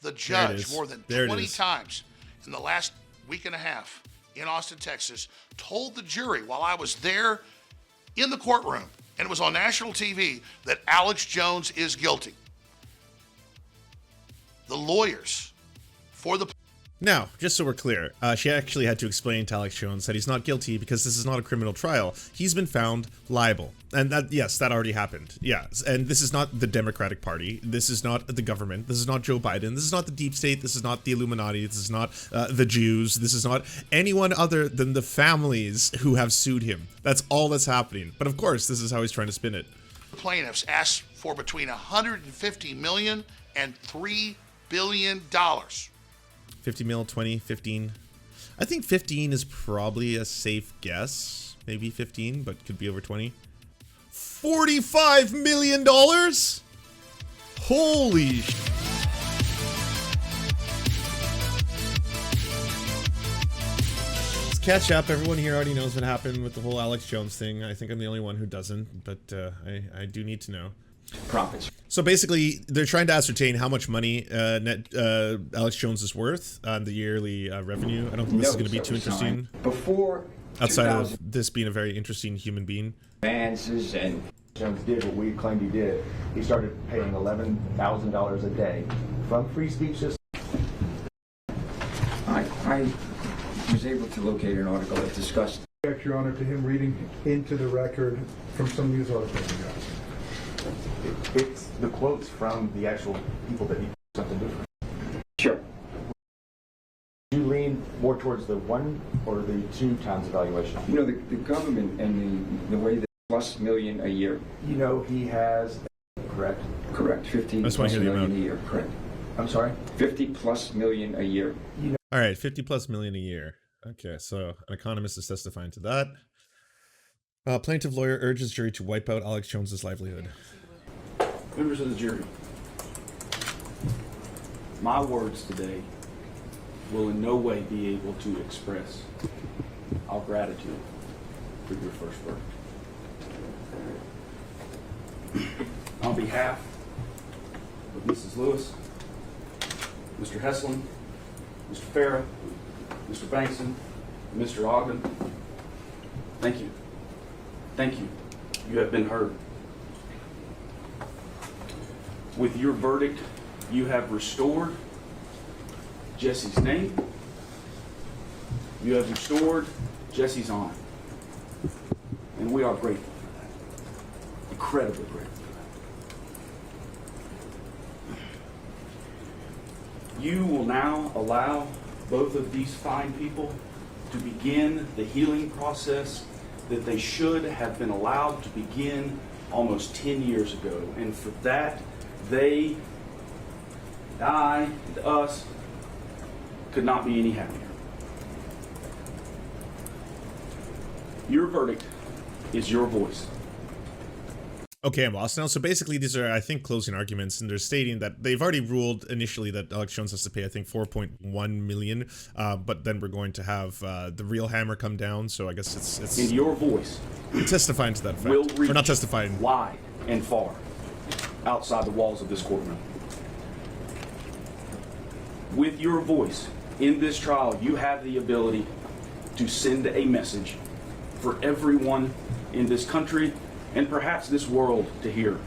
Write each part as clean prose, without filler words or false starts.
The judge, more than 20 times in the last week and a half in Austin, Texas, told the jury while I was there in the courtroom, and it was on national TV, that Alex Jones is guilty. The lawyers for the... Now, just so we're clear, she actually had to explain to Alex Jones that he's not guilty because this is not a criminal trial. He's been found liable. And that, yes, that already happened. Yeah, and this is not the Democratic Party. This is not the government. This is not Joe Biden. This is not the deep state. This is not the Illuminati. This is not the Jews. This is not anyone other than the families who have sued him. That's all that's happening. But of course, this is how he's trying to spin it. Plaintiffs asked for between $150 million and $3 billion. 50 mil, 20, 15. I think 15 is probably a safe guess. Maybe 15, but could be over 20. $45 million? Holy sh... Let's catch up. Everyone here already knows what happened with the whole Alex Jones thing. I think I'm the only one who doesn't, but I do need to know. Profits. So basically, they're trying to ascertain how much money Alex Jones is worth on the yearly revenue. I don't think this is going to be too interesting. Before outside of this being a very interesting human being. Advances and Jones did what we claimed he did. He started paying $11,000 a day from free speech system. I was able to locate an article that discussed. Your Honor, to him reading into the record from some news article you got. It's the quotes from the actual people that he something different. Sure. You lean more towards the 1 or the 2 times evaluation? You know, the government and the way that plus million a year. You know, he has, correct? Correct. 50 That's plus why million a year. Correct. I'm sorry? 50 plus million a year. You know, all right, 50 plus million a year. Okay, so an economist is testifying to that. Plaintiff lawyer urges jury to wipe out Alex Jones's livelihood. Members of the jury, my words today will in no way be able to express our gratitude for your first verdict. On behalf of Mrs. Lewis, Mr. Heslin, Mr. Farah, Mr. Bankson, and Mr. Ogden, thank you. Thank you. You have been heard. With your verdict, you have restored Jesse's name. You have restored Jesse's honor. And we are grateful for that. Incredibly grateful for that. You will now allow both of these fine people to begin the healing process that they should have been allowed to begin almost 10 years ago. And for that, they, and I, and us, could not be any happier. Your verdict is your voice. Okay, boss. Now, so basically these are, I think, closing arguments, and they're stating that they've already ruled initially that Alex Jones has to pay, I think, $4.1 million, but then we're going to have the real hammer come down, so I guess it's in your voice, testifying to that fact. Will reach or not testifying. Wide and far outside the walls of this courtroom. With your voice in this trial, you have the ability to send a message for everyone in this country and perhaps this world to hear.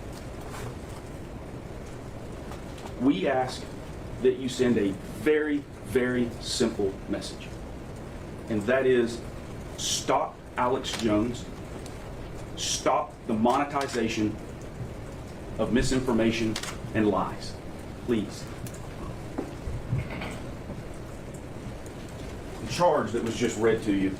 We ask that you send a very, very simple message. And that is, stop Alex Jones, stop the monetization of misinformation and lies. Please. The charge that was just read to you.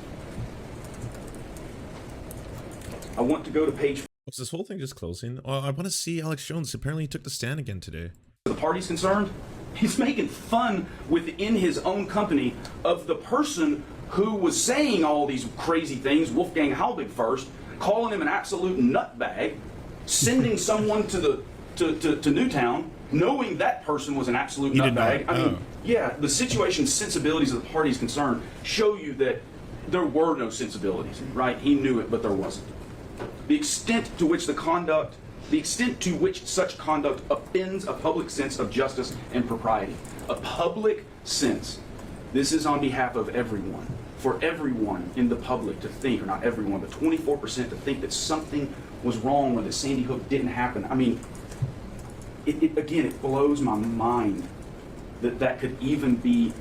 I want to go to page. Was this whole thing just closing? Oh, I want to see Alex Jones. Apparently he took the stand again today. The party's concerned, he's making fun within his own company of the person who was saying all these crazy things, Wolfgang Halbig first, calling him an absolute nutbag, sending someone to Newtown, knowing that person was an absolute nutbag. I mean, yeah, the situation sensibilities of the party's concerned show you that there were no sensibilities, right? He knew it, but there wasn't. The extent to which the conduct the extent to which such conduct offends a public sense of justice and propriety. A public sense. This is on behalf of everyone. For everyone in the public to think, or not everyone, but 24% to think that something was wrong or that Sandy Hook didn't happen. I mean, again, it blows my mind that that could even be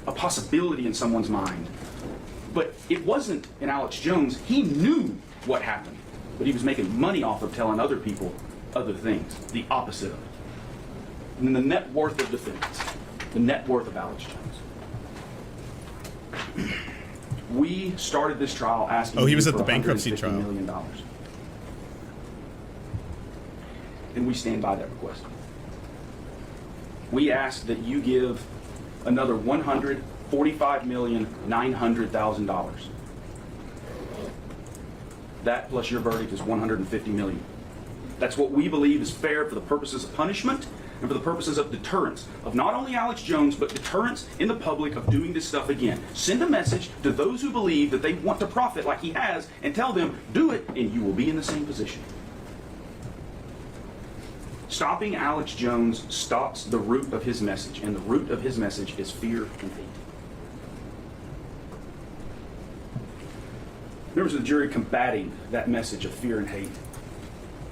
a possibility in someone's mind. But it wasn't in Alex Jones. He knew what happened, but he was making money off of telling other people other things, the opposite of it. And then the net worth of defendants, the net worth of Alex Jones. We started this trial asking. Oh, he was for at the bankruptcy $150 trial. million. And we stand by that request. We ask that you give another $145,900,000. That plus your verdict is $150 million. That's what we believe is fair for the purposes of punishment and for the purposes of deterrence of not only Alex Jones, but deterrence in the public of doing this stuff again. Send a message to those who believe that they want to profit like he has and tell them, do it and you will be in the same position. Stopping Alex Jones stops the root of his message, and the root of his message is fear and hate. Members of the jury, combating that message of fear and hate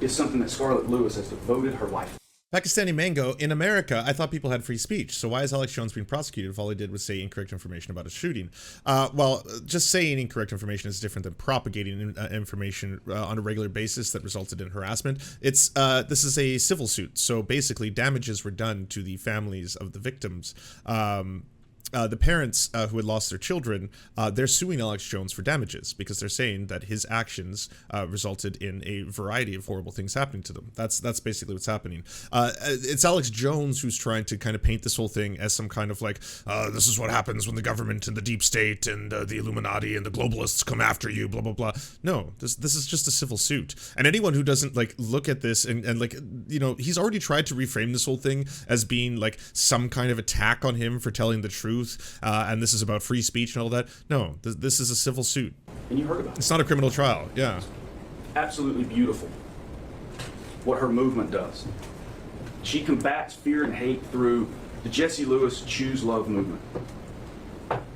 is something that Scarlett Lewis has devoted her life. Pakistani Mango, in America, I thought people had free speech. So why is Alex Jones being prosecuted if all he did was say incorrect information about a shooting? Well, just saying incorrect information is different than propagating information on a regular basis that resulted in harassment. This is a civil suit. So basically, damages were done to the families of the victims. The parents who had lost their children, they're suing Alex Jones for damages because they're saying that his actions resulted in a variety of horrible things happening to them. That's basically what's happening. It's Alex Jones who's trying to kind of paint this whole thing as some kind of like, this is what happens when the government and the deep state and the Illuminati and the globalists come after you, blah, blah, blah. No, this is just a civil suit. And anyone who doesn't like look at this and like, you know, he's already tried to reframe this whole thing as being like some kind of attack on him for telling the truth. And this is about free speech and all that. No, this is a civil suit. And you heard about it. It's not a criminal trial. Yeah. Absolutely beautiful what her movement does. She combats fear and hate through the Jesse Lewis Choose Love movement.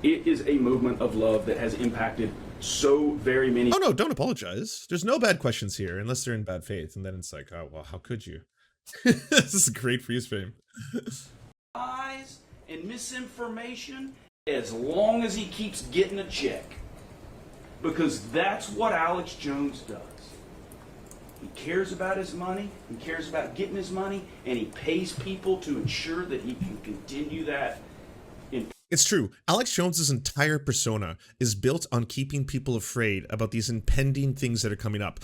It is a movement of love that has impacted so very many. Oh no, don't apologize. There's no bad questions here unless they're in bad faith. And then it's like, oh, well, how could you? This is great freeze frame. Lies and misinformation as long as he keeps getting a check. Because that's what Alex Jones does. He cares about his money, he cares about getting his money, and he pays people to ensure that he can continue that. It's true. Alex Jones's entire persona is built on keeping people afraid about these impending things that are coming up.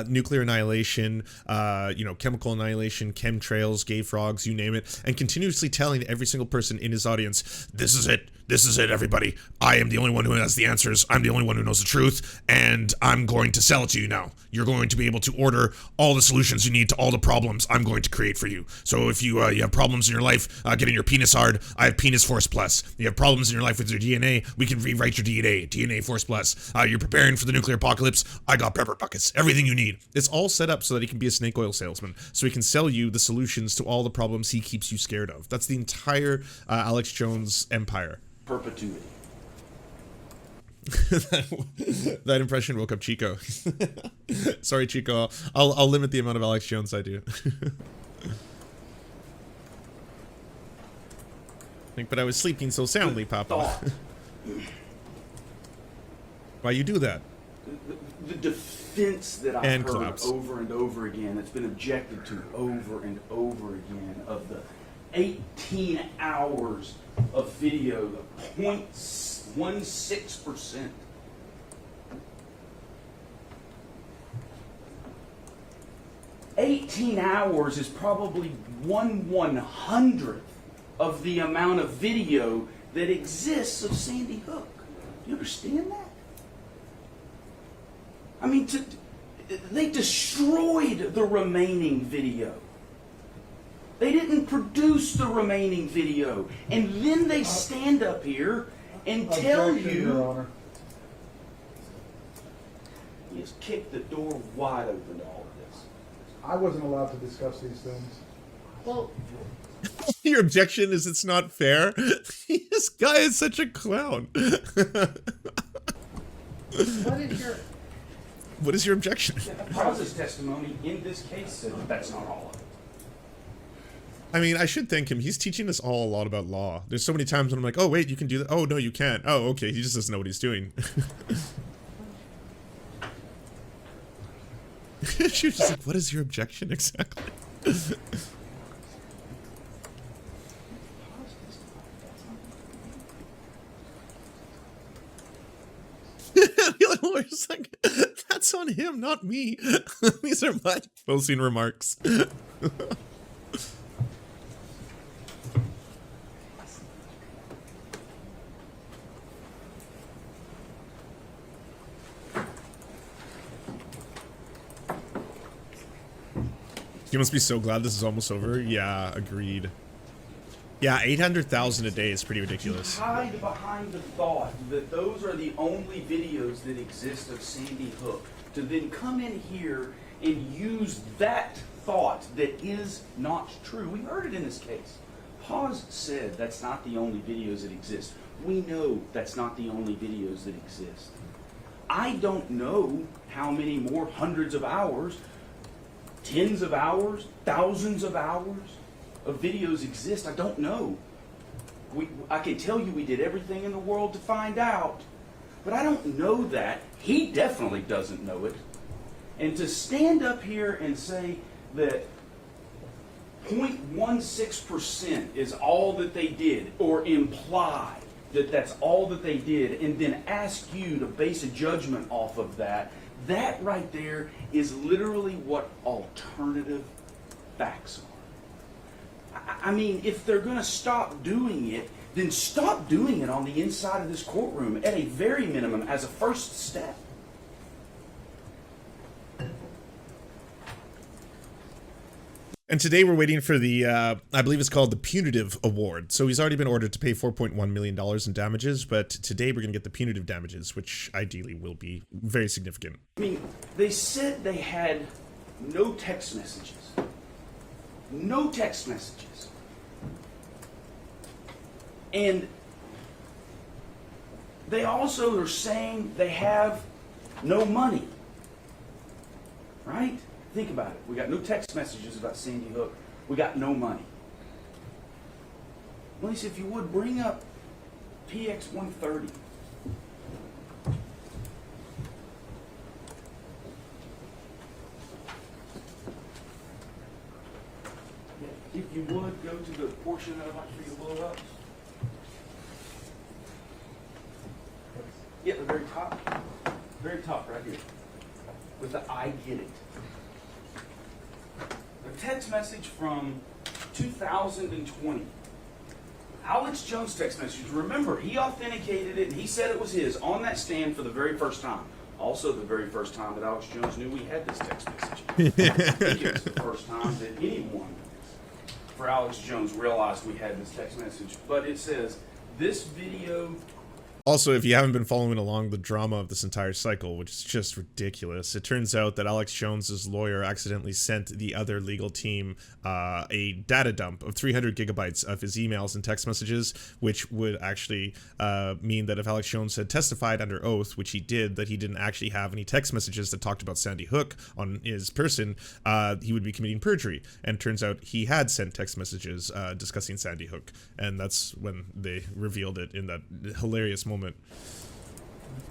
Nuclear annihilation, chemical annihilation, chemtrails, gay frogs, you name it, and continuously telling every single person in his audience, this is it. This is it, everybody. I am the only one who has the answers. I'm the only one who knows the truth, and I'm going to sell it to you now. You're going to be able to order all the solutions you need to all the problems I'm going to create for you. So if you have problems in your life getting your penis hard, I have Penis Force Plus. You have problems in your life with your DNA, we can rewrite your DNA Force Plus. You're preparing for the nuclear apocalypse, I got pepper buckets. Everything you need. It's all set up so that he can be a snake oil salesman, so he can sell you the solutions to all the problems he keeps you scared of. That's the entire Alex Jones empire. Perpetuity. That impression woke up Chico. Sorry, Chico. I'll limit the amount of Alex Jones I do. But I was sleeping so soundly, Papa. Why you do that? The defense that I've And heard claps. over and over again, that's been objected to over and over again, of the 18 hours of video, the 0.16%. $18 hours is probably 1/100th of the amount of video that exists of Sandy Hook. Do you understand that? I mean, they destroyed the remaining video. They didn't produce the remaining video. And then they stand up here and tell Objection, Your you... Honor. He has kicked the door wide open to all of this. I wasn't allowed to discuss these things. Well, Your objection is it's not fair? This guy is such a clown. What is your objection? Hawes' testimony in this case said that that's not all of it. I mean, I should thank him. He's teaching us all a lot about law. There's so many times when I'm like, oh, wait, you can do that. Oh, no, you can't. Oh, okay. He just doesn't know what he's doing. She was just like, what is your objection exactly? The other lawyer's like, that's on him, not me. These are my closing remarks. You must be so glad this is almost over. Yeah, agreed. Yeah, 800,000 a day is pretty ridiculous. You hide behind the thought that those are the only videos that exist of Sandy Hook, to then come in here and use that thought that is not true. We heard it in this case. Hawes said that's not the only videos that exist. We know that's not the only videos that exist. I don't know how many more hundreds of hours, tens of hours, thousands of hours of videos exist. I don't know. I can tell you we did everything in the world to find out, but I don't know that. He definitely doesn't know it. And to stand up here and say that 0.16% is all that they did, or imply that that's all that they did, and then ask you to base a judgment off of that, that right there is literally what alternative facts are. I mean, if they're going to stop doing it, then stop doing it on the inside of this courtroom at a very minimum as a first step. And today we're waiting for the, I believe it's called the Punitive Award. So he's already been ordered to pay $4.1 million in damages, but today we're going to get the punitive damages, which ideally will be very significant. I mean, they said they had no text messages. No text messages. And they also are saying they have no money. Right? Think about it. We got no text messages about Sandy Hook. We got no money. Lisa, if you would, bring up PX 130. If you would, go to the portion that I'd like for you to blow up. Yeah, the very top. Very top, right here. With the I get it. A text message from 2020. Alex Jones text message. Remember, he authenticated it and he said it was his on that stand for the very first time. Also the very first time that Alex Jones knew we had this text message. I think it was the first time that anyone for Alex Jones realized we had this text message. But it says, this video... Also, if you haven't been following along the drama of this entire cycle, which is just ridiculous, it turns out that Alex Jones's lawyer accidentally sent the other legal team a data dump of 300 gigabytes of his emails and text messages, which would actually mean that if Alex Jones had testified under oath, which he did, that he didn't actually have any text messages that talked about Sandy Hook on his person, he would be committing perjury. And turns out he had sent text messages discussing Sandy Hook, and that's when they revealed it in that hilarious moment.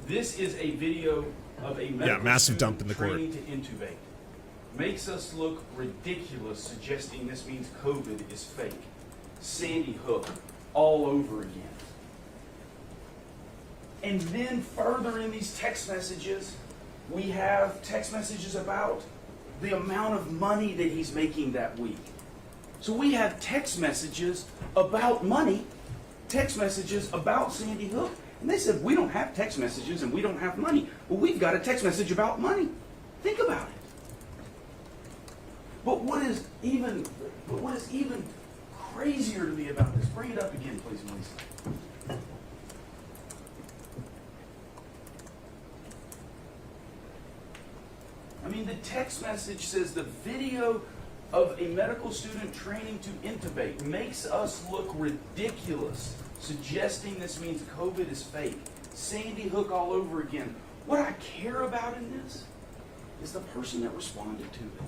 This is a video of a medical massive dump in the court. trained to intubate. Makes us look ridiculous, suggesting this means COVID is fake. Sandy Hook all over again. And then further in these text messages, we have text messages about the amount of money that he's making that week. So we have text messages about money, text messages about Sandy Hook. And they said, we don't have text messages and we don't have money. Well, we've got a text message about money. Think about it. But what is even crazier to me about this? Bring it up again, please, Melissa. I mean, the text message says the video of a medical student training to intubate makes us look ridiculous, suggesting this means COVID is fake. Sandy Hook all over again. What I care about in this is the person that responded to it.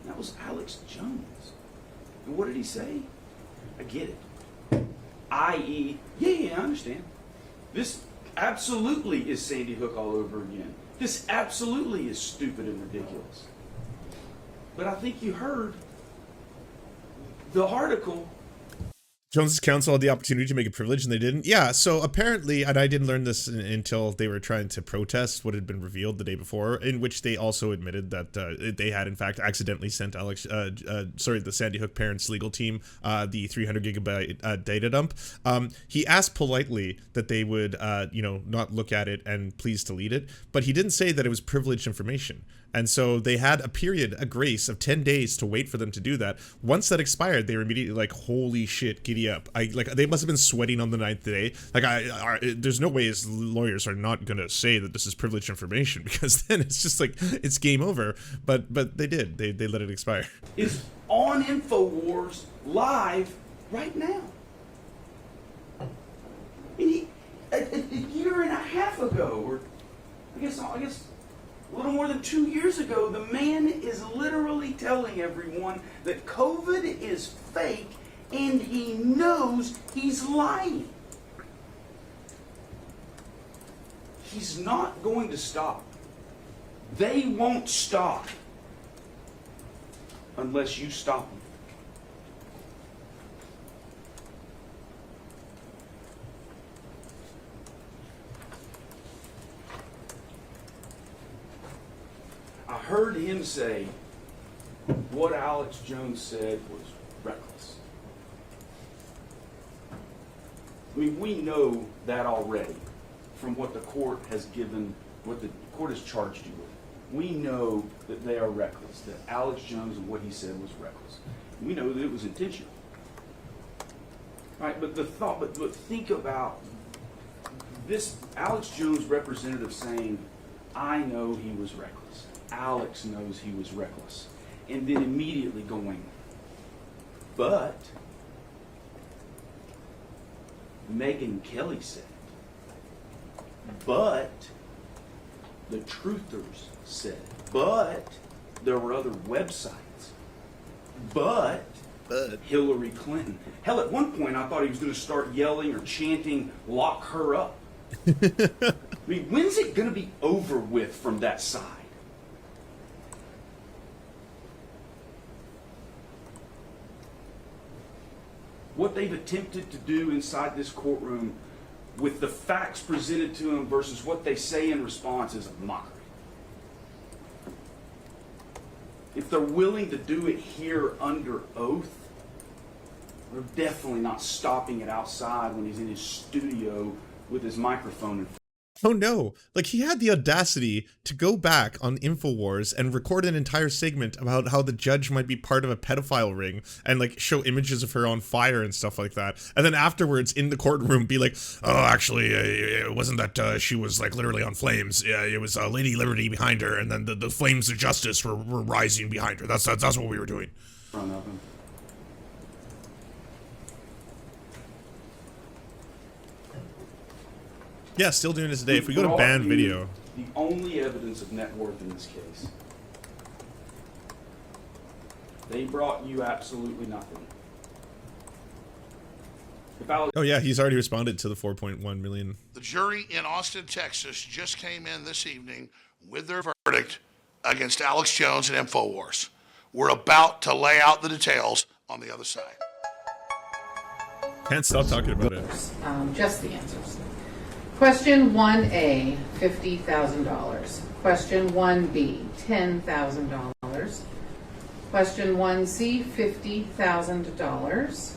And that was Alex Jones. And what did he say? I get it. I.e., yeah, I understand. This absolutely is Sandy Hook all over again. This absolutely is stupid and ridiculous. But I think you heard the article. Jones's counsel had the opportunity to make a privilege and they didn't. Yeah, so apparently, and I didn't learn this until they were trying to protest what had been revealed the day before, in which they also admitted that they had in fact accidentally sent the Sandy Hook parents' legal team the 300 gigabyte data dump. He asked politely that they would, not look at it and please delete it, but he didn't say that it was privileged information. And so they had a grace of 10 days to wait for them to do that. Once that expired, they were immediately like, holy shit, giddy up. They must have been sweating on the 9th day. There's no way his lawyers are not going to say that this is privileged information, because then it's just like, it's game over. But they did. They let it expire. Is on InfoWars live right now. And a year and a half ago, or I guess a little more than 2 years ago, the man is literally telling everyone that COVID is fake and he knows he's lying. He's not going to stop. They won't stop unless you stop them. I heard him say what Alex Jones said was reckless. I mean, we know that already from what the court has given, what the court has charged you with. We know that they are reckless, that Alex Jones and what he said was reckless. We know that it was intentional. Right, but think about this Alex Jones representative saying, I know he was reckless. Alex knows he was reckless. And then immediately going, but Megyn Kelly said, but the truthers said, but there were other websites, but Hillary Clinton. Hell, at one point I thought he was going to start yelling or chanting, lock her up. I mean, when's it going to be over with from that side? What they've attempted to do inside this courtroom with the facts presented to them versus what they say in response is a mockery. If they're willing to do it here under oath, they're definitely not stopping it outside when he's in his studio with his microphone in front. Oh no, like he had the audacity to go back on InfoWars and record an entire segment about how the judge might be part of a pedophile ring and like show images of her on fire and stuff like that. And then afterwards in the courtroom be like, oh, actually, it wasn't that she was like literally on flames. Yeah, it was Lady Liberty behind her, and then the flames of justice were rising behind her. That's what we were doing. Front of him. Yeah, still doing this today. If we go to ban video. The only evidence of net worth in this case. They brought you absolutely nothing. Oh yeah, he's already responded to the 4.1 million. The jury in Austin, Texas just came in this evening with their verdict against Alex Jones and InfoWars. We're about to lay out the details on the other side. Can't stop talking about it. Just the answers. Question 1A, $50,000. Question 1B, $10,000. Question 1C, $50,000.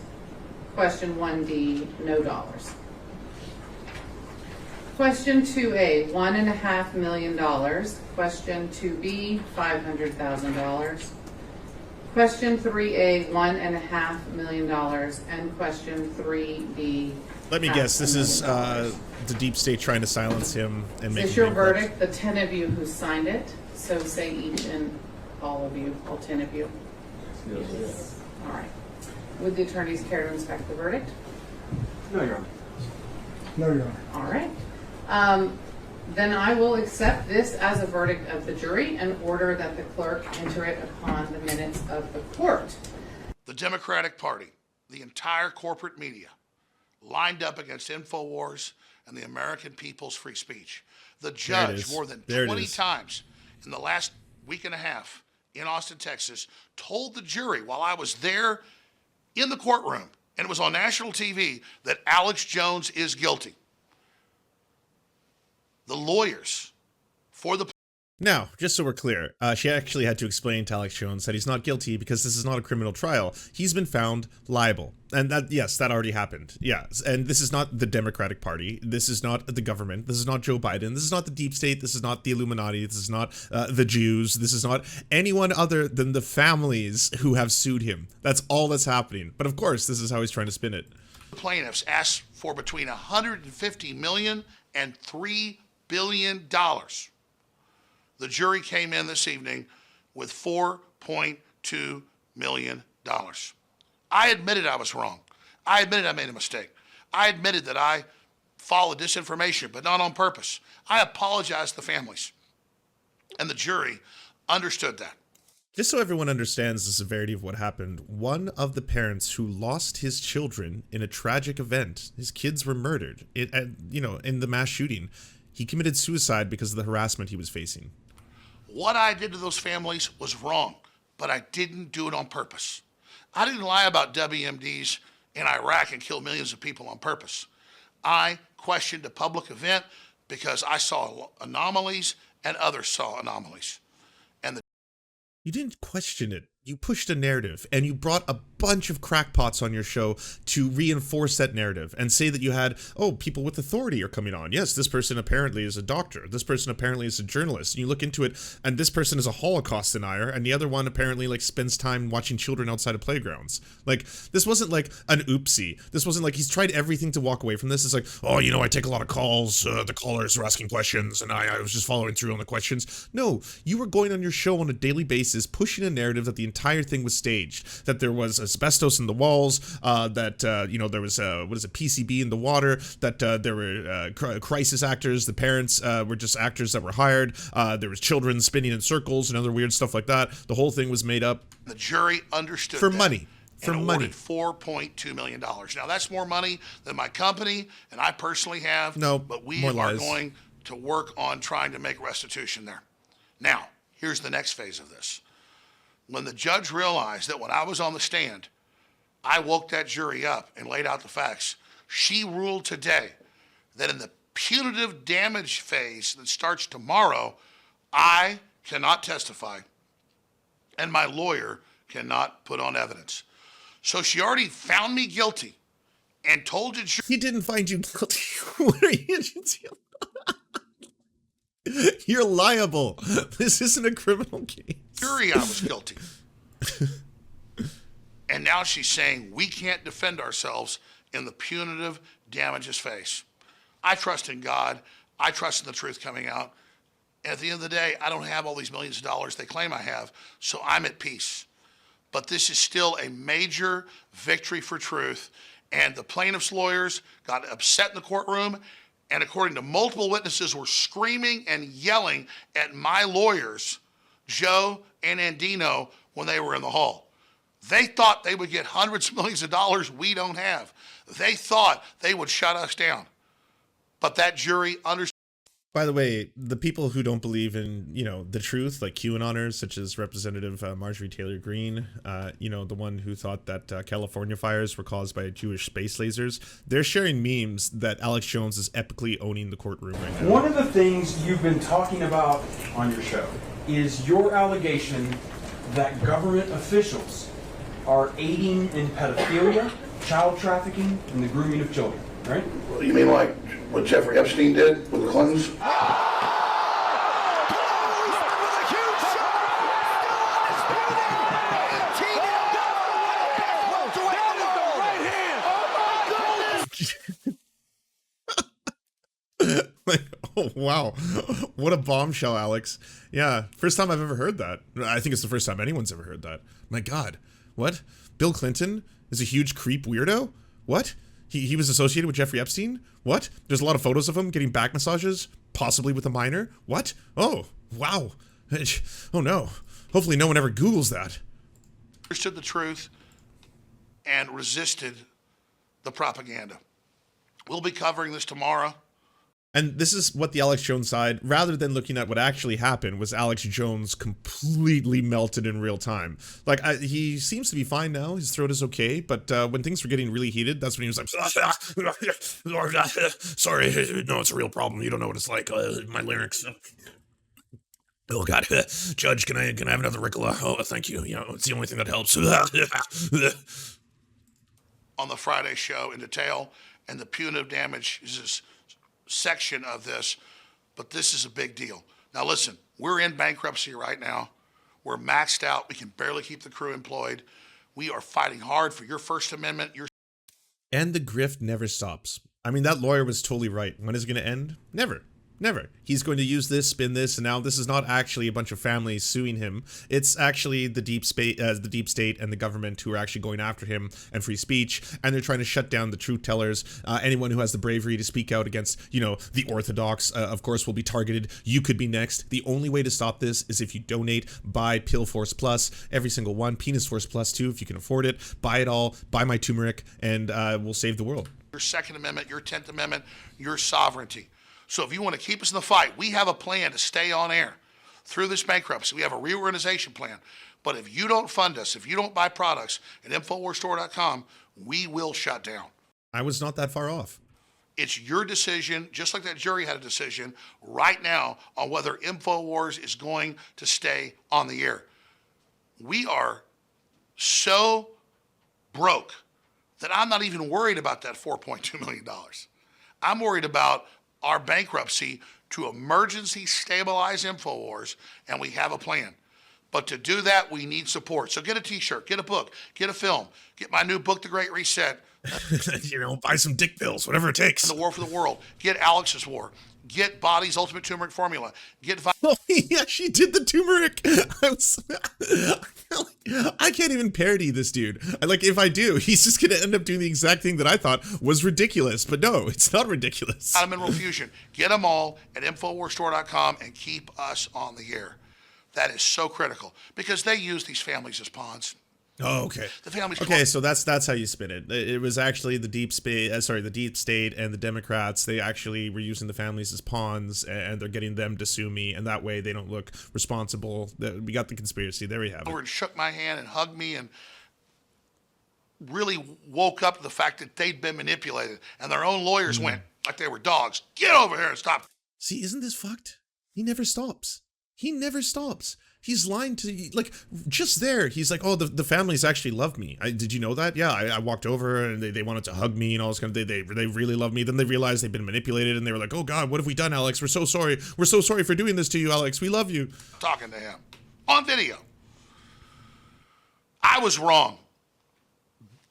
Question 1D, no dollars. Question 2A, $1.5 million. Question 2B, $500,000. Question 3A, $1.5 million. And question 3B. Let me guess, this is the deep state trying to silence him and make Is this your verdict? The 10 of you who signed it So say each and all of you, all 10 of you. Yes. All right. Would the attorneys care to inspect the verdict? No, Your Honor. No, Your Honor. All right. Then I will accept this as a verdict of the jury and order that the clerk enter it upon the minutes of the court. The Democratic Party, the entire corporate media, lined up against InfoWars and the American people's free speech. The judge, more than 20 times in the last week and a half in Austin, Texas, told the jury while I was there in the courtroom, and it was on national TV, that Alex Jones is guilty. The lawyers for the Now, just so we're clear, she actually had to explain to Alex Jones that he's not guilty because this is not a criminal trial. He's been found liable. And that, yes, that already happened. Yeah. And this is not the Democratic Party. This is not the government. This is not Joe Biden. This is not the deep state. This is not the Illuminati. This is not the Jews. This is not anyone other than the families who have sued him. That's all that's happening. But of course, this is how he's trying to spin it. plaintiffs asked for between $150 million and $3 billion. The jury came in this evening with $4.2 million. I admitted I was wrong. I admitted I made a mistake. I admitted that I followed disinformation, but not on purpose. I apologized to the families. And the jury understood that. Just so everyone understands the severity of what happened, one of the parents who lost his children in a tragic event, his kids were murdered, in the mass shooting. He committed suicide because of the harassment he was facing. What I did to those families was wrong, but I didn't do it on purpose. I didn't lie about WMDs in Iraq and kill millions of people on purpose. I questioned a public event because I saw anomalies and others saw anomalies. You didn't question it. You pushed a narrative, and you brought a bunch of crackpots on your show to reinforce that narrative and say that you had, people with authority are coming on. Yes, this person apparently is a doctor. This person apparently is a journalist. And you look into it, and this person is a Holocaust denier, and the other one apparently spends time watching children outside of playgrounds. This wasn't an oopsie. This wasn't he's tried everything to walk away from this. It's I take a lot of calls. The callers are asking questions, and I was just following through on the questions. No, you were going on your show on a daily basis, pushing a narrative that the entire thing was staged, that there was asbestos in the walls, that there was PCB in the water, that there were crisis actors, the parents were just actors that were hired, there was children spinning in circles and other weird stuff like that. The whole thing was made up. The jury understood for that money. For and money. awarded $4.2 million. Now that's more money than my company and I personally have. No, but we more are lies. going to work on trying to make restitution there. Now, here's the next phase of this. When the judge realized that when I was on the stand, I woke that jury up and laid out the facts, she ruled today that in the punitive damage phase that starts tomorrow, I cannot testify and my lawyer cannot put on evidence. So she already found me guilty and told the jury. He didn't find you guilty. What are you doing? You're liable. This isn't a criminal case. Jury, I was guilty. And now she's saying we can't defend ourselves in the punitive damages phase. I trust in God. I trust in the truth coming out. And at the end of the day, I don't have all these millions of dollars they claim I have, so I'm at peace. But this is still a major victory for truth. And the plaintiff's lawyers got upset in the courtroom, and according to multiple witnesses, were screaming and yelling at my lawyers, Joe and Andino, when they were in the hall. They thought they would get hundreds of millions of dollars we don't have. They thought they would shut us down. But that jury understood. By the way, the people who don't believe in, the truth, like QAnoners, such as Representative Marjorie Taylor Greene, the one who thought that California fires were caused by Jewish space lasers, they're sharing memes that Alex Jones is epically owning the courtroom right now. One of the things you've been talking about on your show is your allegation that government officials are aiding in pedophilia, child trafficking, and the grooming of children, right? You mean like what Jeffrey Epstein did with the Clintons? Wow. What a bombshell, Alex. Yeah, first time I've ever heard that. I think it's the first time anyone's ever heard that. My God. What? Bill Clinton is a huge creep weirdo? What? He was associated with Jeffrey Epstein? What? There's a lot of photos of him getting back massages, possibly with a minor? What? Oh, wow. Oh no. Hopefully no one ever Googles that. Understood the truth and resisted the propaganda. We'll be covering this tomorrow. And this is what the Alex Jones side, rather than looking at what actually happened, was Alex Jones completely melted in real time. Like, he seems to be fine now. His throat is okay. But when things were getting really heated, that's when he was like, sorry, no, it's a real problem. You don't know what it's like. My lyrics. Oh, God. Judge, can I have another Ricola? Oh, thank you. Yeah, it's the only thing that helps. On the Friday show in detail, and the punitive damages section of this, but this is a big deal. Now listen, we're in bankruptcy right now. We're maxed out. We can barely keep the crew employed. We are fighting hard for your First Amendment. And the grift never stops. I mean, that lawyer was totally right. When is it going to end? Never. Never. He's going to use this, spin this, and now this is not actually a bunch of families suing him. It's actually the deep state and the government who are actually going after him and free speech, and they're trying to shut down the truth tellers. Anyone who has the bravery to speak out against, the orthodox, of course, will be targeted. You could be next. The only way to stop this is if you donate, buy Pill Force Plus, every single one, Penis Force Plus too, if you can afford it. Buy it all, buy my turmeric, and we'll save the world. Your Second Amendment, your 10th Amendment, your sovereignty. So if you want to keep us in the fight, we have a plan to stay on air through this bankruptcy. We have a reorganization plan. But if you don't fund us, if you don't buy products at InfoWarsStore.com, we will shut down. I was not that far off. It's your decision, just like that jury had a decision right now on whether InfoWars is going to stay on the air. We are so broke that I'm not even worried about that $4.2 million. I'm worried about our bankruptcy to emergency stabilize InfoWars, and we have a plan. But to do that, we need support. So get a t-shirt, get a book, get a film, get my new book, The Great Reset. Buy some dick pills, whatever it takes. The War for the World. Get Alex's War. Get Body's Ultimate Turmeric Formula. Get Oh, yeah, she did the turmeric. I can't even parody this dude. If I do, he's just going to end up doing the exact thing that I thought was ridiculous. But no, it's not ridiculous. Mineral Fusion. Get them all at InfoWarsStore.com and keep us on the air. That is so critical because they use these families as pawns. Oh, okay. The families. Okay, so that's how you spin it. It was actually the deep state and the Democrats. They actually were using the families as pawns, and they're getting them to sue me, and that way they don't look responsible. We got the conspiracy. There we have it. And shook my hand and hugged me and really woke up to the fact that they'd been manipulated, and their own lawyers went like they were dogs. Get over here and stop. See, isn't this fucked? He never stops. He never stops. He's lying to you, just there. He's like, oh, the families actually love me. Did you know that? Yeah, I walked over and they wanted to hug me and all this kind of. They really love me. Then they realized they've been manipulated and they were like, oh God, what have we done, Alex? We're so sorry. We're so sorry for doing this to you, Alex. We love you. Talking to him on video. I was wrong.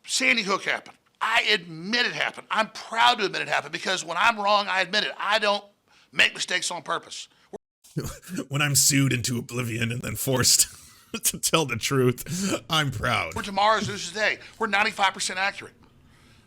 Sandy Hook happened. I admit it happened. I'm proud to admit it happened because when I'm wrong, I admit it. I don't make mistakes on purpose. When I'm sued into oblivion and then forced to tell the truth, I'm proud. We're tomorrow's news today. We're 95% accurate.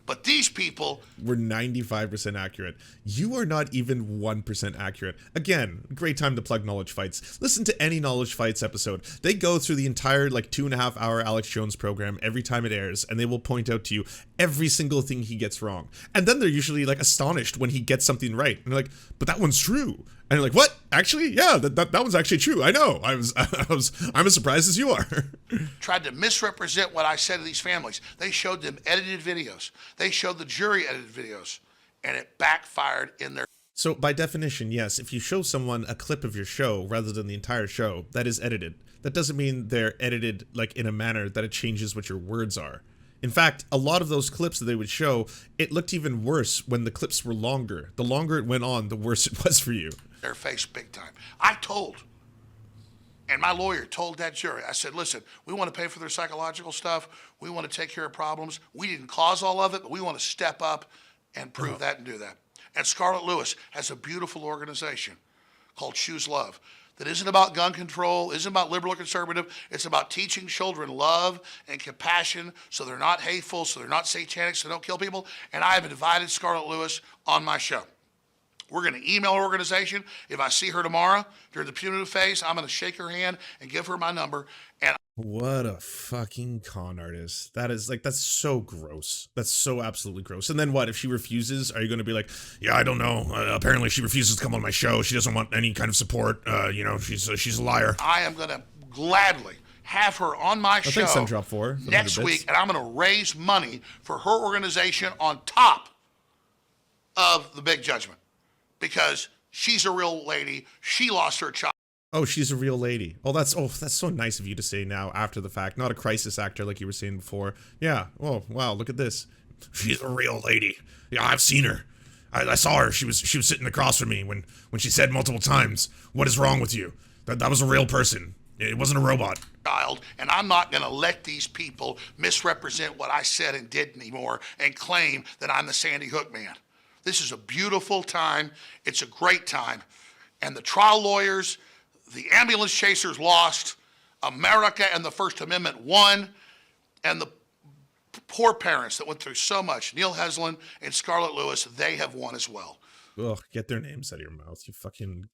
But these people... We're 95% accurate. You are not even 1% accurate. Again, great time to plug Knowledge Fights. Listen to any Knowledge Fights episode. They go through the entire 2.5 hour Alex Jones program every time it airs, and they will point out to you every single thing he gets wrong. And then they're usually astonished when he gets something right. And they're like, but that one's true. And you're like, what? Actually, yeah, that one's actually true. I know. I'm as surprised as you are. Tried to misrepresent what I said to these families. They showed them edited videos. They showed the jury edited videos, and it backfired in their... So by definition, yes, if you show someone a clip of your show rather than the entire show, that is edited. That doesn't mean they're edited in a manner that it changes what your words are. In fact, a lot of those clips that they would show, it looked even worse when the clips were longer. The longer it went on, the worse it was for you. Their face big time. I told, and my lawyer told that jury, I said, listen, we want to pay for their psychological stuff. We want to take care of problems. We didn't cause all of it, but we want to step up and prove that and do that. And Scarlett Lewis has a beautiful organization called Choose Love that isn't about gun control, isn't about liberal or conservative. It's about teaching children love and compassion so they're not hateful, so they're not satanic, so they don't kill people. And I have invited Scarlett Lewis on my show. We're going to email her organization. If I see her tomorrow during the punitive phase, I'm going to shake her hand and give her my number. And what a fucking con artist. That is like, that's so gross. That's so absolutely gross. And then what, if she refuses, are you going to be like, yeah, I don't know. Apparently she refuses to come on my show. She doesn't want any kind of support. You know, she's a liar. I am going to gladly have her on my show thanks, Drop 4 next week, and I'm going to raise money for her organization on top of the big judgment because she's a real lady. She lost her child. Oh, she's a real lady. Oh, that's so nice of you to say now after the fact. Not a crisis actor like you were saying before. Yeah. Oh, wow. Look at this. She's a real lady. Yeah, I've seen her. I saw her. She was sitting across from me when she said multiple times, "What is wrong with you?" That was a real person. It wasn't a robot. Child, and I'm not going to let these people misrepresent what I said and did anymore and claim that I'm the Sandy Hook man. This is a beautiful time. It's a great time. And the trial lawyers, the ambulance chasers lost, America and the First Amendment won, and the poor parents that went through so much, Neil Heslin and Scarlett Lewis, they have won as well. Ugh, get their names out of your mouth, you fucking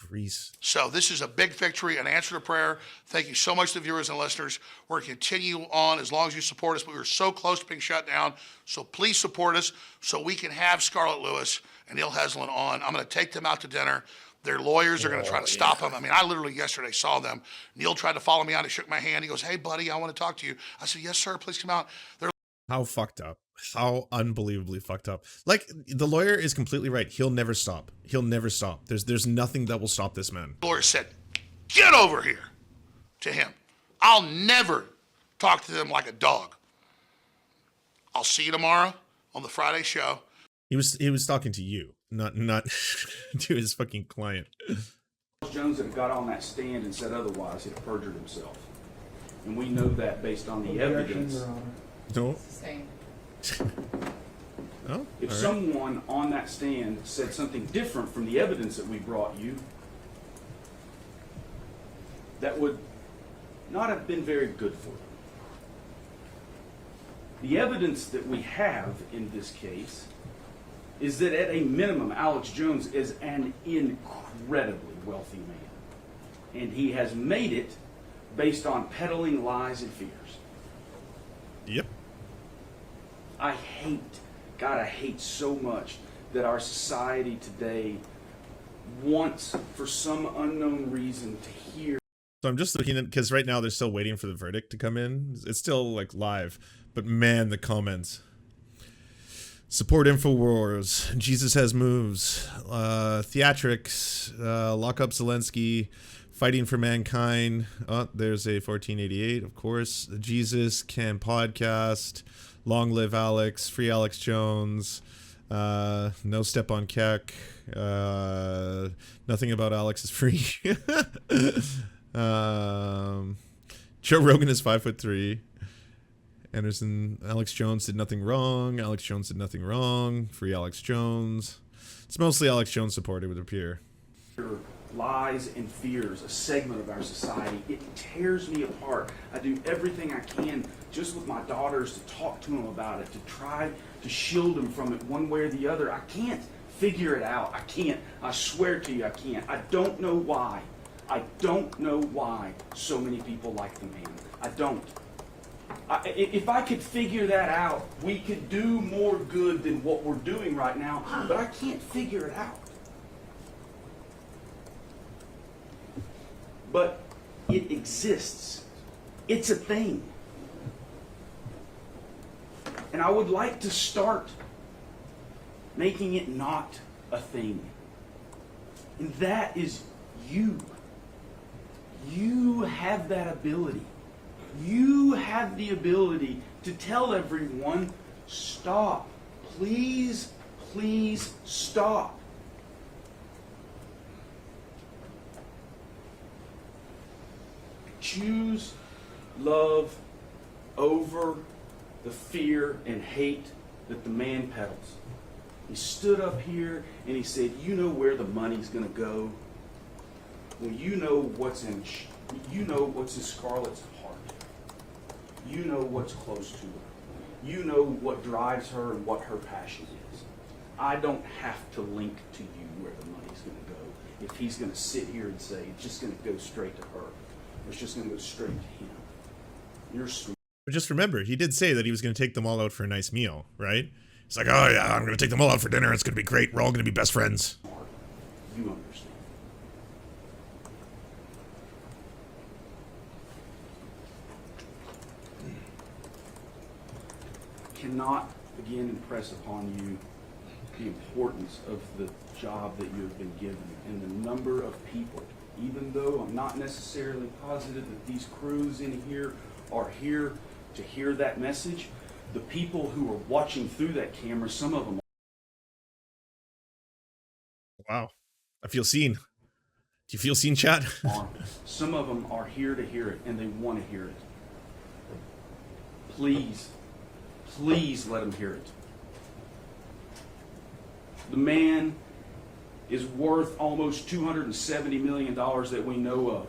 grease. So this is a big victory, an answer to prayer. Thank you so much to the viewers and listeners. We're going to continue on as long as you support us, but we were so close to being shut down. So please support us so we can have Scarlett Lewis and Neil Heslin on. I'm going to take them out to dinner. Their lawyers are going to try to stop them. I mean, I literally yesterday saw them. Neil tried to follow me out. He shook my hand. He goes, "Hey, buddy, I want to talk to you." I said, "Yes, sir. Please come out." They're How fucked up. How unbelievably fucked up. Like, the lawyer is completely right. He'll never stop. He'll never stop. There's nothing that will stop this man. The lawyer said, "Get over here," to him. "I'll never talk to them like a dog. I'll see you tomorrow on the Friday show." He was talking to you, not to his fucking client. Jones that got on that stand and said otherwise had perjured himself. And we know that based on the evidence. No. Sustained. Oh, If someone on that stand said something different from the evidence that we brought you, that would not have been very good for you. The evidence that we have in this case is that at a minimum, Alex Jones is an incredibly wealthy man. And he has made it based on peddling lies and fears. Yep. I hate so much that our society today wants, for some unknown reason, to hear. So I'm just looking at, because right now they're still waiting for the verdict to come in. It's still like live, but man, the comments. Support InfoWars. Jesus has moves. Theatrics. Lock up Zelensky. Fighting for mankind. Oh, there's a 1488, of course. Jesus Can podcast. Long live Alex. Free Alex Jones. No step on Keck. Nothing about Alex is free. Joe Rogan is 5'3". Alex Jones did nothing wrong. Alex Jones did nothing wrong. Free Alex Jones. It's mostly Alex Jones supported, would appear. Lies and fears, a segment of our society. It tears me apart. I do everything I can just with my daughters to talk to them about it, to try to shield them from it one way or the other. I can't figure it out. I can't. I swear to you, I can't. I don't know why. I don't know why so many people like the man. I don't. If I could figure that out, we could do more good than what we're doing right now, but I can't figure it out. But it exists. It's a thing. And I would like to start making it not a thing. And that is you. You have that ability. You have the ability to tell everyone, stop. Please, please stop. Choose love over the fear and hate that the man peddles. He stood up here and he said, you know where the money's going to go? Well, you know what's in Scarlett's heart. You know what's close to her. You know what drives her and what her passion is. I don't have to link to you where the money's going to go. If he's going to sit here and say it's just going to go straight to her, or it's just going to go straight to him. You're smart. But just remember, he did say that he was going to take them all out for a nice meal, right? It's like, oh yeah, I'm going to take them all out for dinner. It's going to be great. We're all going to be best friends. You understand. Cannot again impress upon you the importance of the job that you have been given and the number of people, even though I'm not necessarily positive that these crews in here are here to hear that message, the people who are watching through that camera, some of them. Wow. I feel seen. Do you feel seen, chat? Some of them are here to hear it and they want to hear it. Please, please let them hear it. The man is worth almost $270 million that we know of.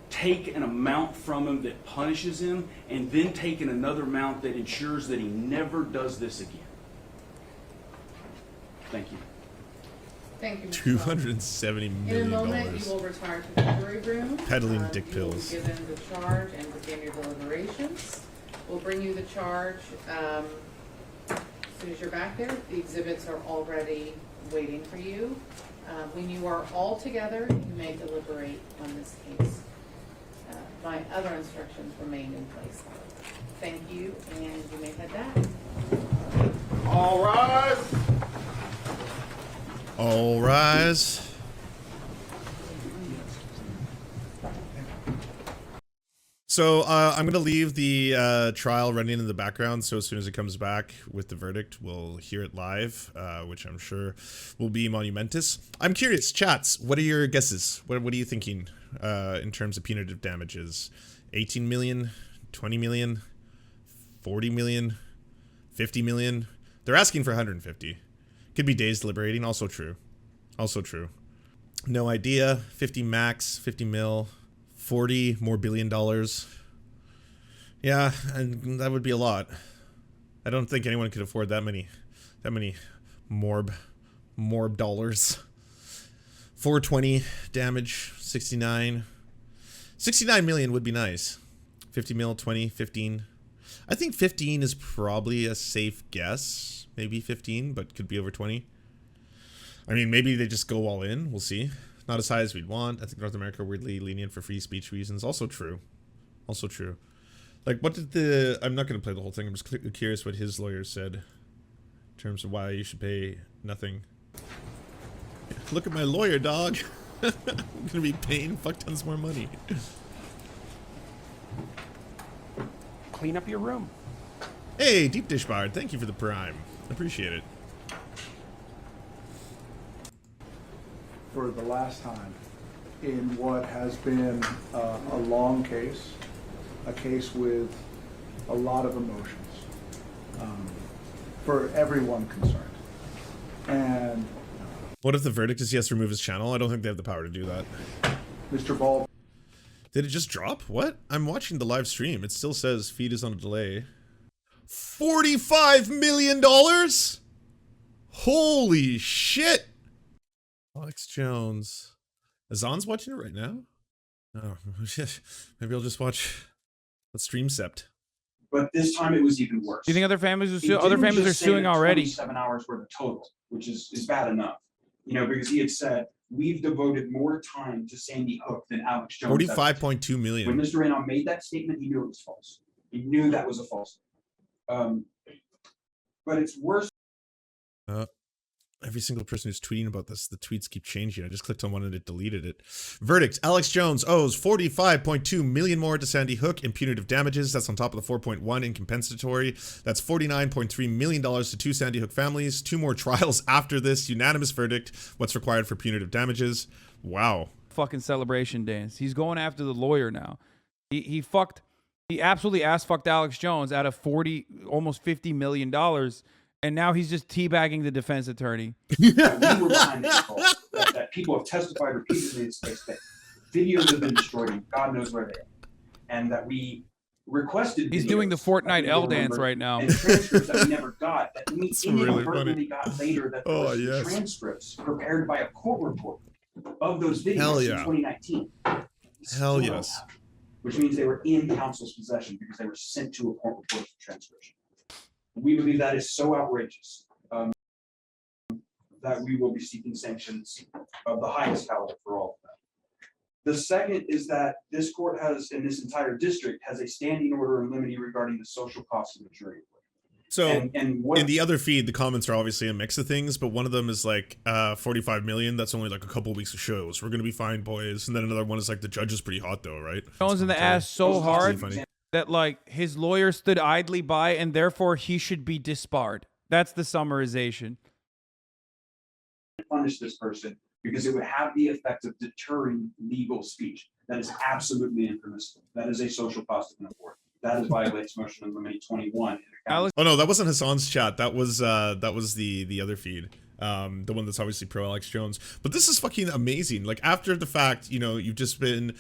Take an amount from him that punishes him, and then take another amount that ensures that he never does this again. Thank you. Thank you, Mr. $270 million. In a moment, you will retire to the jury room. Peddling dick pills. You will be given the charge and begin your deliberations. We'll bring you the charge as soon as you're back there. The exhibits are already waiting for you. When you are all together, you may deliberate on this case. My other instructions remain in place. Thank you, and you may head back. All rise. All rise. So I'm going to leave the trial running in the background, so as soon as it comes back with the verdict, we'll hear it live, which I'm sure will be monumentous. I'm curious, chats, what are your guesses? What are you thinking in terms of punitive damages? 18 million, 20 million, 40 million, 50 million? They're asking for 150. Could be days deliberating, also true. Also true. No idea, 50 max, 50 mil. 40 more $billion. Yeah, and that would be a lot. I don't think anyone could afford that many morb dollars. 420 damage, 69 million would be nice. 50 mil, 20, 15. I think 15 is probably a safe guess. Maybe 15, but could be over 20. I mean, maybe they just go all in. We'll see. Not as high as we'd want. I think North America weirdly lenient for free speech reasons. Also true. Also true. Like, what did the... I'm not going to play the whole thing. I'm just curious what his lawyer said in terms of why you should pay nothing. Look at my lawyer, dog. I'm going to be paying fuck tons more money. Clean up your room. Hey, Deep Dish Bard. Thank you for the prime. Appreciate it. For the last time in what has been a long case, a case with a lot of emotions for everyone concerned. And what if the verdict is he has to remove his channel? I don't think they have the power to do that. Mr. Ball. Did it just drop? What? I'm watching the live stream. It still says feed is on a delay. $45 million? Holy shit! Alex Jones. Azan's watching it right now? Oh, maybe I'll just watch the stream sept. But this time it was even worse. Do you think other families are suing already? 7 hours worth of total, which is bad enough. You know, because he had said, we've devoted more time to Sandy Hook than Alex Jones. 45.2 million. When Mr. Raynaud made that statement, he knew it was false. He knew that was a false. But it's worse. Every single person who's tweeting about this, the tweets keep changing. I just clicked on one and it deleted it. Verdict. Alex Jones owes 45.2 million more to Sandy Hook in punitive damages. That's on top of the 4.1 in compensatory. That's $49.3 million to two Sandy Hook families. 2 more trials after this. Unanimous verdict. What's required for punitive damages? Wow. Fucking celebration dance. He's going after the lawyer now. He absolutely ass fucked Alex Jones out of almost $50 million. And now he's just teabagging the defense attorney. We were behind the eight ball, that people have testified repeatedly in space that videos have been destroyed and God knows where they are. And that we requested. He's doing the Fortnite L dance right now. And transcripts that we never got, that we really inadvertently got later, that there was transcripts prepared by a court reporter of those videos in 2019. Hell yes. Which means they were in counsel's possession because they were sent to a court reporter for transcription. We believe that is so outrageous that we will be seeking sanctions of the highest caliber for all of that. The second is that this court has, in this entire district, has a standing order in limine regarding the social costs of the jury. So and what, in the other feed, the comments are obviously a mix of things, but one of them is like 45 million. That's only like a couple weeks of shows. We're going to be fine, boys. And then another one is like the judge is pretty hot though, right? Jones in the ass so hard that like his lawyer stood idly by and therefore he should be disbarred. That's the summarization. Punish this person because it would have the effect of deterring legal speech. That is absolutely impermissible. That is a social cost of an award. That is violates motion in limine 21. Oh no, that wasn't Hassan's chat. That was the other feed. The one that's obviously pro Alex Jones. But this is fucking amazing. Like after the fact, you know, you've just been,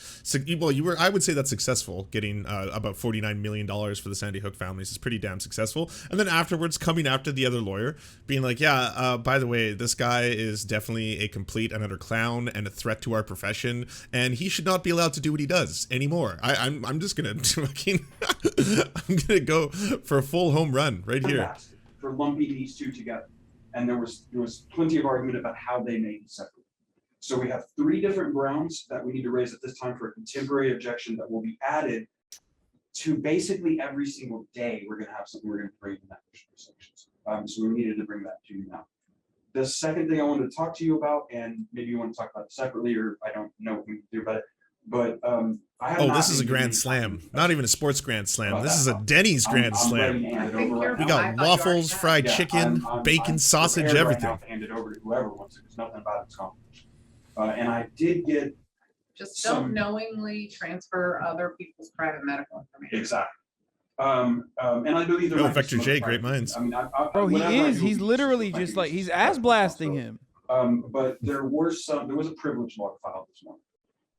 well, you were, I would say that's successful, getting about $49 million for the Sandy Hook families is pretty damn successful. And then afterwards coming after the other lawyer, being like, yeah, by the way, this guy is definitely a complete and utter clown and a threat to our profession, and he should not be allowed to do what he does anymore. I'm just gonna fucking, I'm gonna go for a full home run right here. For lumping these two together. And there was plenty of argument about how they made it separate. So we have 3 different grounds that we need to raise at this time for a contemporary objection that will be added to basically every single day. We're going to have something we're going to bring in that sections. So we needed to bring that to you now. The second thing I wanted to talk to you about, and maybe you want to talk about it separately, or I don't know what we can do about it, but I have this is a grand slam, not even a sports grand slam. This is a Denny's grand slam. We got waffles, fried chicken, bacon, sausage, everything. Right now, hand it over to whoever wants it. There's nothing about it's confidential. And I did get just don't knowingly transfer other people's private medical information. Exactly. And I believe there Vector J, great minds. I mean, bro, he is. He's literally just like he's ass blasting him. But there was a privilege log filed this morning.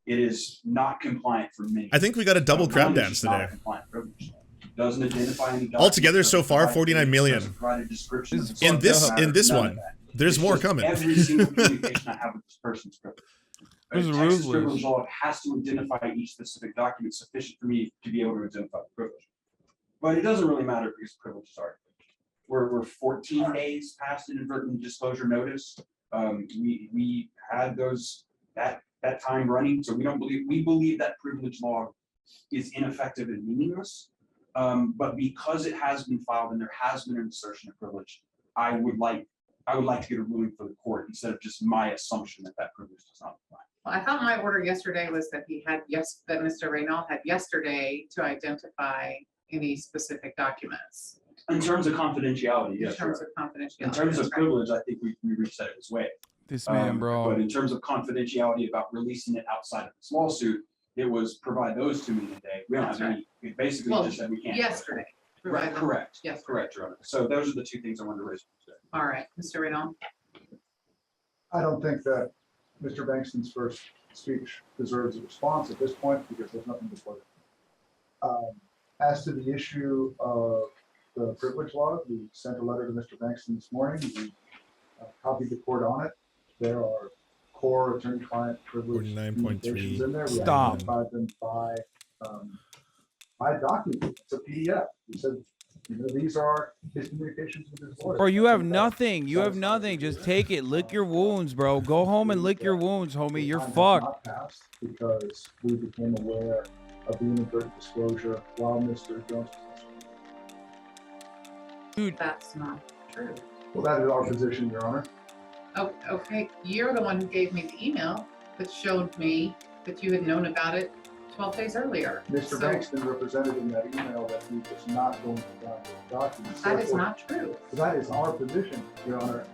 It is not compliant for me. I think we got a double crab dance today. Doesn't identify any altogether so far 49 million. In this one, there's more coming. Every single communication I have with this person's privilege. This is Texas ruthless. privilege law has to identify each specific document sufficient for me to be able to identify the privilege. But it doesn't really matter because privileges are. We're 14 days past inadvertent disclosure notice. We had that time running, so we believe that privilege log is ineffective and meaningless. But because it has been filed and there has been an assertion of privilege, I would like to get a ruling for the court instead of just my assumption that privilege does not apply. Well, I thought my order yesterday was that that Mr. Reynal had yesterday to identify any specific documents. In terms of confidentiality, yes. In terms of confidentiality. In terms of privilege, I think we reached that his way. This man, bro. But in terms of confidentiality about releasing it outside of this lawsuit, it was provide those to me today. We don't have any. We basically just said we can't. Yesterday. Right. Correct. Yes. Correct, Your Honor. So those are the 2 things I wanted to raise today. All right, Mr. Reynal. I don't think that Mr. Bankston's first speech deserves a response at this point because there's nothing before it. As to the issue of the privilege log, we sent a letter to Mr. Bankston this morning. We copied the court on it. There are core attorney-client privilege communications in there. We identified them by document. It's a PDF. We said, these are his communications with his lawyer. Bro, you have nothing. You have nothing. Just take it. Lick your wounds, bro. Go home and lick your wounds, homie. You're fucked. Because we became aware of the inadvertent disclosure while Mr. Jones was Dude, that's not true. Well, that is our position, Your Honor. Oh, okay. You're the one who gave me the email that showed me that you had known about it 12 days earlier. Mr. Bankston represented in that email that he was not going to download documents. That is not true. That is our position, Your Honor.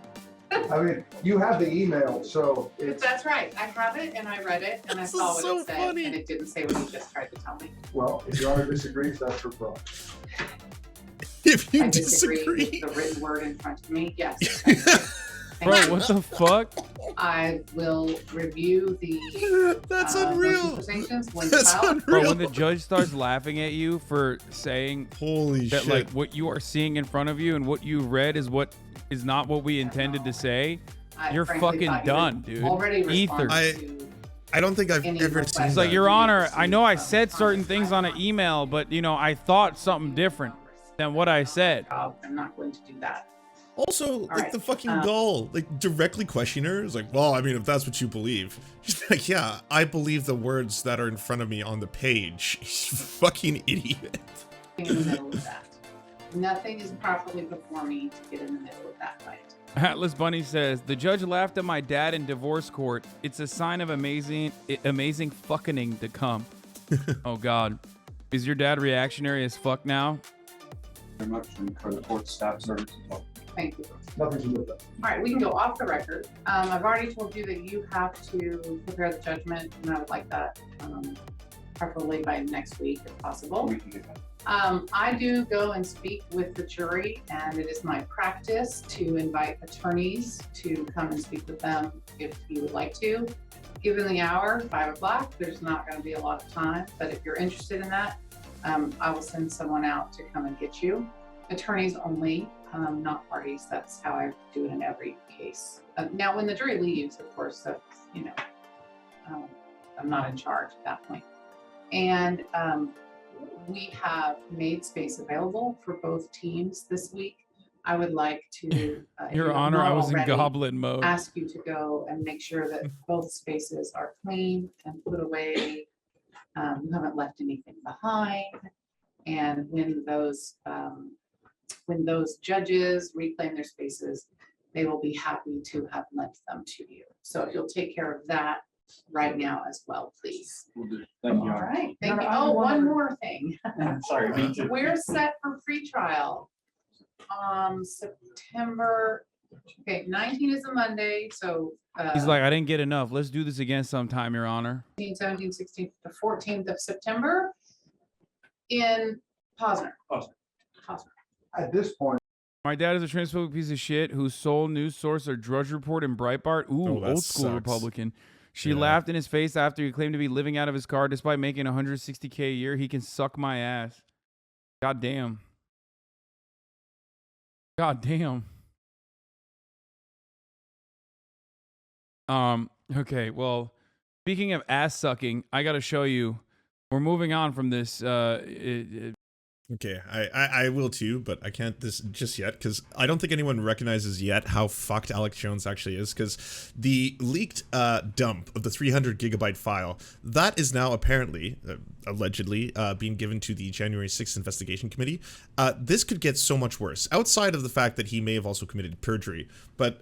I mean, you have the email, so it's... That's right. I have it, and I read it, and I saw what it said, and it didn't say what you just tried to tell me. Well, if Your Honor disagrees, that's her problem. If you I disagree disagree. with the written word in front of me, yes. Bro, what the fuck? I will review the That's motion unreal. for sanctions when That's filed. Bro, unreal. when the judge starts laughing at you for saying Holy that shit. like what you are seeing in front of you and what you read is what is not what we intended to say, I you're frankly fucking thought you done, had dude. already Ether. responded to I don't think I've any ever request. seen It's that. like, Your Honor, I know I said certain things on an email, but you know, I thought something different than what I said. I'm not going to do that. Also, like right, the fucking gall, like directly questioning her is like, well, I mean, if that's what you believe. She's like, yeah, I believe the words that are in front of me on the page. You fucking idiot. In the middle of that. Nothing is properly before me to get in the middle of that fight. Atlas Bunny says, the judge laughed at my dad in divorce court. It's a sign of amazing fucking to come. Oh, God. Is your dad reactionary as fuck now? Very much, and for the court staff service as well. Thank you. Nothing to do with that. All right, we can go off the record. I've already told you that you have to prepare the judgment, and I would like that preferably by next week if possible. We can get that. I do go and speak with the jury, and it is my practice to invite attorneys to come and speak with them if you would like to. Given the hour, 5 o'clock, there's not going to be a lot of time, but if you're interested in that, I will send someone out to come and get you. Attorneys only, not parties. That's how I do it in every case. Now, when the jury leaves, of course, that's, you know, I'm not in charge at that point. And we have made space available for both teams this week. I would like to, Your Honor, I was in goblin mode. Ask you to go and make sure that both spaces are clean and put away. You haven't left anything behind. And when those judges reclaim their spaces, they will be happy to have lent them to you. So if you'll take care of that right now as well, please. We'll do. Thank you. All right, thank you. I Oh, one wonder- more thing. Sorry, me too. We're set for pretrial. September, okay, 19 is a Monday, so. He's like, I didn't get enough. Let's do this again sometime, Your Honor. 16, 17, 16, the 14th of September in Posner. Posner. At this point, My dad is a transphobic piece of shit whose sole news source are Drudge Report and Breitbart. Ooh, Oh, that old school sucks. Republican. She Yeah. laughed in his face after he claimed to be living out of his car despite making $160K a year. He can suck my ass. God damn. God damn. Okay, well, speaking of ass sucking, I gotta show you. We're moving on from this. Okay, I will too, but I can't this just yet because I don't think anyone recognizes yet how fucked Alex Jones actually is, because the leaked dump of the 300 gigabyte file that is now apparently allegedly being given to the January 6th investigation committee. This could get so much worse outside of the fact that he may have also committed perjury. But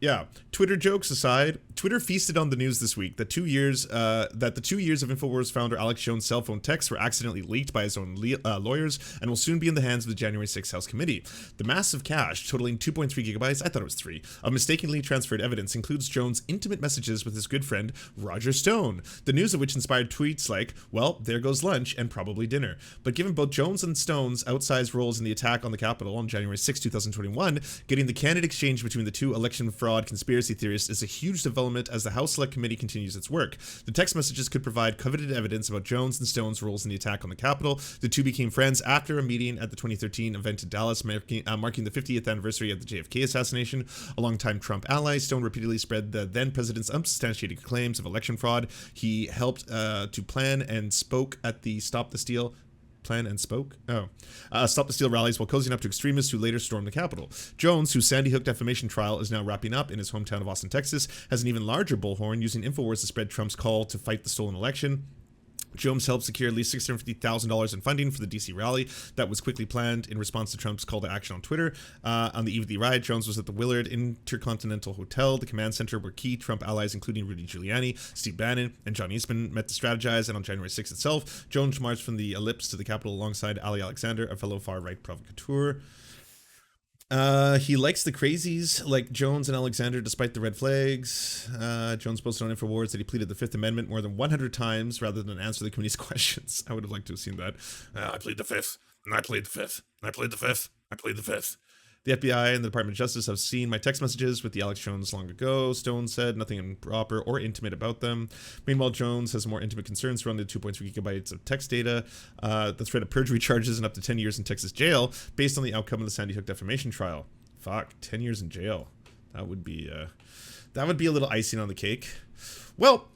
yeah, Twitter jokes aside, Twitter feasted on the news this week that the 2 years of InfoWars founder Alex Jones' cell phone texts were accidentally leaked by his own lawyers and will soon be in the hands of the January 6th House Committee. The massive cache, totaling 2.3 gigabytes, I thought it was 3, of mistakenly transferred evidence includes Jones' intimate messages with his good friend Roger Stone, the news of which inspired tweets like, well, there goes lunch and probably dinner. But given both Jones and Stone's outsized roles in the attack on the Capitol on January 6, 2021, getting the candid exchange between the two election fraud conspiracy theorists is a huge development as the House Select Committee continues its work. The text messages could provide coveted evidence about Jones and Stone's roles in the attack on the Capitol. The two became friends after a meeting at the 2013 event in Dallas, marking the 50th anniversary of the JFK assassination. A longtime Trump ally, Stone repeatedly spread the then president's unsubstantiated claims of election fraud. He helped to plan and spoke at the Stop the Steal rallies while cozying up to extremists who later stormed the Capitol. Jones, whose Sandy Hook defamation trial is now wrapping up in his hometown of Austin, Texas, has an even larger bullhorn, using InfoWars to spread Trump's call to fight the stolen election. Jones helped secure at least $650,000 in funding for the DC rally that was quickly planned in response to Trump's call to action on Twitter. On the eve of the riot, Jones was at the Willard Intercontinental Hotel, the command center where key Trump allies, including Rudy Giuliani, Steve Bannon, and John Eastman, met to strategize. And on January 6th itself, Jones marched from the Ellipse to the Capitol alongside Ali Alexander, a fellow far-right provocateur. He likes the crazies like Jones and Alexander despite the red flags. Jones posted on InfoWars that he pleaded the Fifth Amendment more than 100 times rather than answer the committee's questions. I would have liked to have seen that. I plead the Fifth, and I plead the Fifth, and I plead the Fifth, I plead the fifth. The FBI and the Department of Justice have seen my text messages with the Alex Jones long ago. Stone said nothing improper or intimate about them. Meanwhile, Jones has more intimate concerns surrounding the 2.3 gigabytes of text data, the threat of perjury charges, and up to 10 years in Texas jail based on the outcome of the Sandy Hook defamation trial. Fuck, 10 years in jail. That would be a little icing on the cake. Well,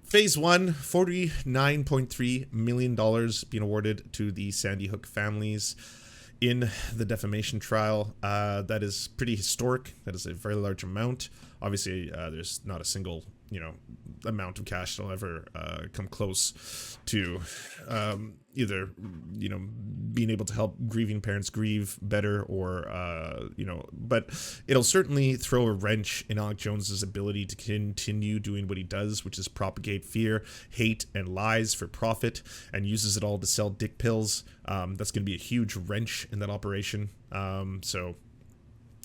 Phase 1, $49.3 million being awarded to the Sandy Hook families in the defamation trial. That is pretty historic. That is a very large amount. Obviously, there's not a single, amount of cash that'll ever come close to either, being able to help grieving parents grieve better or, but it'll certainly throw a wrench in Alex Jones's ability to continue doing what he does, which is propagate fear, hate, and lies for profit, and uses it all to sell dick pills. That's going to be a huge wrench in that operation. So,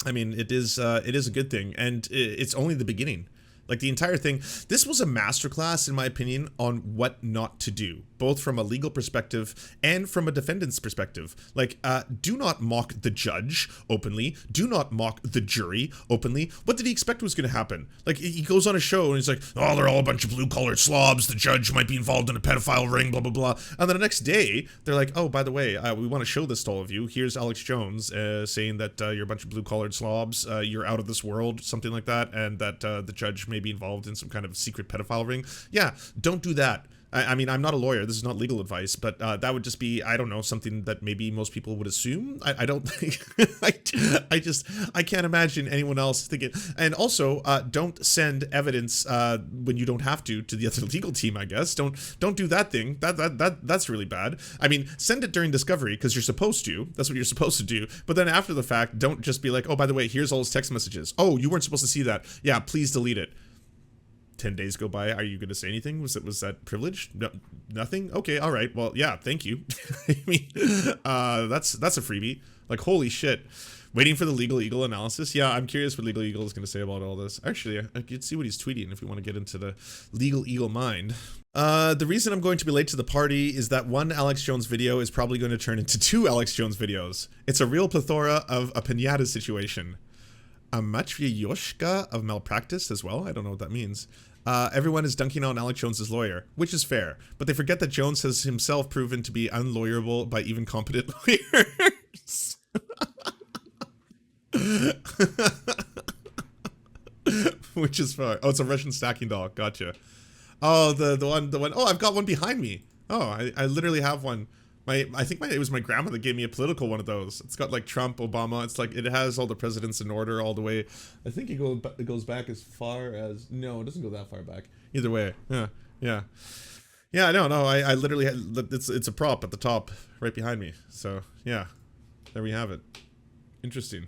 I mean, it is a good thing, and it's only the beginning. Like, the entire thing, this was a masterclass, in my opinion, on what not to do, both from a legal perspective and from a defendant's perspective. Like, do not mock the judge openly. Do not mock the jury openly. What did he expect was going to happen? Like, he goes on a show and he's like, oh, they're all a bunch of blue-collar slobs. The judge might be involved in a pedophile ring, blah, blah, blah. And then the next day, they're like, oh, by the way, we want to show this to all of you. Here's Alex Jones saying that you're a bunch of blue-collared slobs. You're out of this world, something like that, and that the judge may be involved in some kind of secret pedophile ring. Yeah, don't do that. I mean, I'm not a lawyer. This is not legal advice, but that would just be, I don't know, something that maybe most people would assume. I don't think, I can't imagine anyone else thinking. And also, don't send evidence when you don't have to the other legal team, I guess. Don't do that thing. That's really bad. I mean, send it during discovery because you're supposed to. That's what you're supposed to do. But then after the fact, don't just be like, oh, by the way, here's all his text messages. Oh, you weren't supposed to see that. Yeah, please delete it. 10 days go by. Are you going to say anything? Was that privileged? No, nothing? Okay, all right. Well, yeah, thank you. I mean, that's a freebie. Like, holy shit. Waiting for the Legal Eagle analysis. Yeah, I'm curious what Legal Eagle is going to say about all this. Actually, I could see what he's tweeting if we want to get into the Legal Eagle mind. The reason I'm going to be late to the party is that one Alex Jones video is probably going to turn into two Alex Jones videos. It's a real plethora of a piñata situation. A matryoshka of malpractice as well. I don't know what that means. Everyone is dunking on Alex Jones's lawyer, which is fair, but they forget that Jones has himself proven to be unlawyerable by even competent lawyers. Which is fine. Oh, it's a Russian stacking doll. Gotcha. Oh, the one. Oh, I've got one behind me. Oh, I literally have one. I think it was my grandma that gave me a political one of those. It's got like Trump, Obama. It's like, it has all the presidents in order all the way. I think it goes back as far as, no, it doesn't go that far back. Either way. Yeah. No, I literally had, it's a prop at the top right behind me. So yeah, there we have it. Interesting.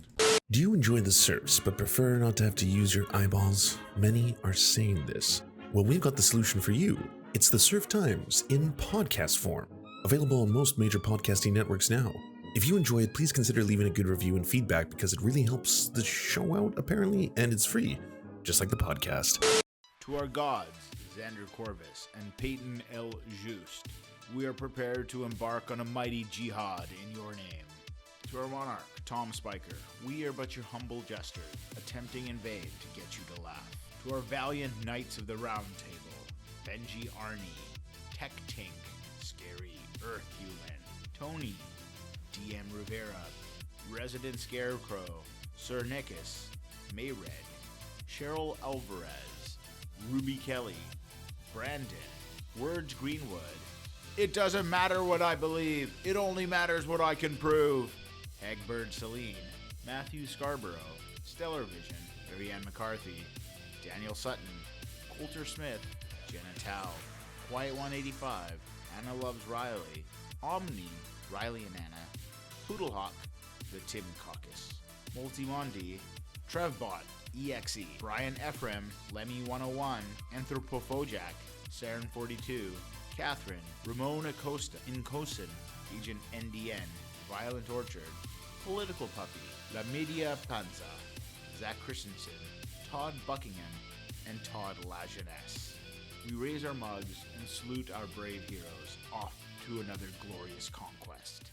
Do you enjoy the Serfs but prefer not to have to use your eyeballs? Many are saying this. Well, we've got the solution for you. It's the Serf Times in podcast form. Available on most major podcasting networks now. If you enjoy it, please consider leaving a good review and feedback because it really helps the show out, apparently, and it's free, just like the podcast. To our gods, Xander Corvus and Peyton L. Just, we are prepared to embark on a mighty jihad in your name. To our monarch, Tom Spiker, we are but your humble jester, attempting in vain to get you to laugh. To our valiant knights of the Round Table, Benji Arnie, Tech Tink, Scary Earth Human, Tony, DM Rivera, Resident Scarecrow, Sir Nickus, Mayred, Cheryl Alvarez, Ruby Kelly, Brandon, Words Greenwood. It doesn't matter what I believe, it only matters what I can prove. Egbert Celine, Matthew Scarborough, Stellar Vision, Ariane McCarthy, Daniel Sutton, Coulter Smith, Jenna Tao, Quiet 185, Anna Loves Riley, Omni, Riley and Anna, Poodlehawk, The Tim Caucus, Multimondi, Trevbot, EXE, Brian Ephraim, Lemmy 101, Anthropophojack, Saren 42, Catherine, Ramon Acosta, Incosin, Agent NDN, Violent Orchard, Political Puppy, La Media Panza, Zach Christensen, Todd Buckingham, and Todd Lajeunesse. We raise our mugs and salute our brave heroes off to another glorious conquest.